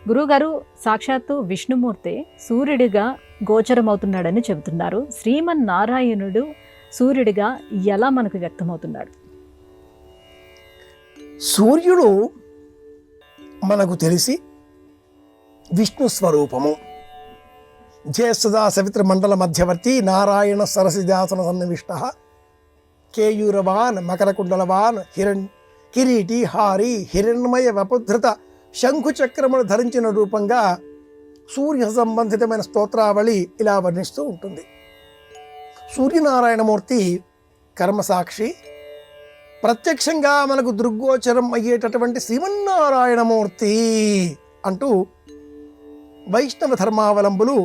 గురువుగారు, సాక్షాత్తు విష్ణుమూర్తి సూర్యుడిగా గోచరమవుతున్నాడని చెబుతున్నారు. శ్రీమన్నారాయణుడు సూర్యుడిగా ఎలా మనకు వ్యక్తమవుతున్నాడు? సూర్యుడు మనకు తెలిసి విష్ణు స్వరూపము. జ్యేష్ఠదా సవిత్ర మండల మధ్యవర్తి నారాయణ సరసిజాసన సన్నివిష్ట కేయూరవాన్ మకరకుండలవాన్ కిరీటి హారి హిరణ్మయ వపుధృత శంఖుచక్రమును ధరించిన రూపంగా సూర్య సంబంధితమైన స్తోత్రావళి ఇలా వర్ణిస్తూ ఉంటుంది. సూర్యనారాయణమూర్తి కర్మసాక్షి, ప్రత్యక్షంగా మనకు దృగ్గోచరం అయ్యేటటువంటి శ్రీమన్నారాయణమూర్తి అంటూ వైష్ణవ ధర్మావలంబులు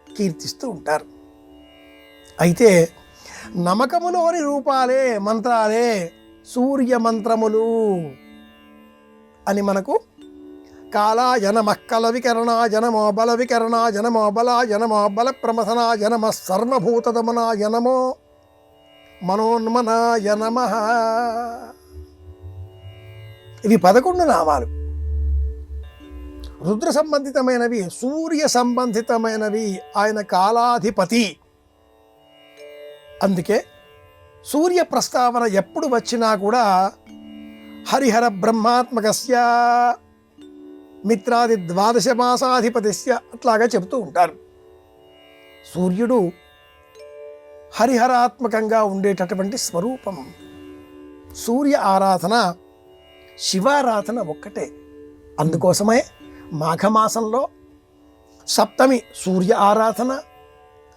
కీర్తిస్తూ ఉంటారు. అయితే నమకములోని రూపాలే మంత్రాలే సూర్య మంత్రములు అని మనకు కాలా జనమ కల వికరణ జనమో బల వికరణ జనమో బల జనమో బల ప్రమథన జనమ సర్వభూతదమన జనమో మనోన్మన జనమ. ఇవి 11 నామాలు. రుద్ర సంబంధితమైనవి, సూర్య సంబంధితమైనవి. ఆయన కాలాధిపతి. అందుకే సూర్య ప్రస్తావన ఎప్పుడు వచ్చినా కూడా హరిహర బ్రహ్మాత్మకస్య మిత్రాది 12 మాసాధిపతిస్య అట్లాగా చెబుతూ ఉంటారు. సూర్యుడు హరిహరాత్మకంగా ఉండేటటువంటి స్వరూపం. సూర్య ఆరాధన శివారాధన ఒక్కటే. అందుకోసమే మాఘమాసంలో సప్తమి సూర్య ఆరాధన,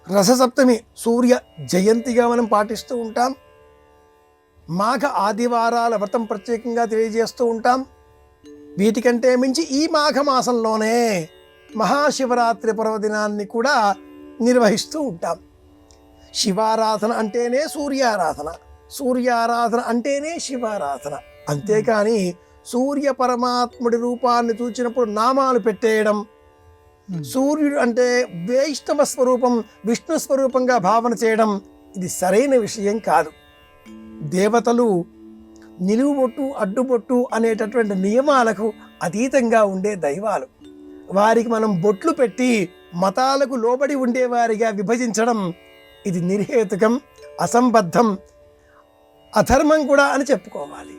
రససప్తమి సూర్య జయంతిగా మనం పాటిస్తూ ఉంటాం. మాఘ ఆదివారాల వ్రతం ప్రత్యేకంగా తెలియజేస్తూ ఉంటాం. వీటికంటే మించి ఈ మాఘమాసంలోనే మహాశివరాత్రి పర్వదినాన్ని కూడా నిర్వహిస్తూ ఉంటాం. శివారాధన అంటేనే సూర్యారాధన, సూర్యారాధన అంటేనే శివారాధన. అంతేకాని సూర్య పరమాత్ముడి రూపాన్ని చూచినప్పుడు నామాలు పెట్టేయడం, సూర్యుడు అంటే వైష్ణవ స్వరూపం విష్ణు స్వరూపంగా భావన చేయడం ఇది సరైన విషయం కాదు. దేవతలు నిలువుబొట్టు అడ్డుబొట్టు అనేటటువంటి నియమాలకు అతీతంగా ఉండే దైవాలు. వారికి మనం బొట్లు పెట్టి మతాలకు లోబడి ఉండేవారిగా విభజించడం ఇది నిర్హేతుకం, అసంబద్ధం, అధర్మం కూడా అని చెప్పుకోవాలి.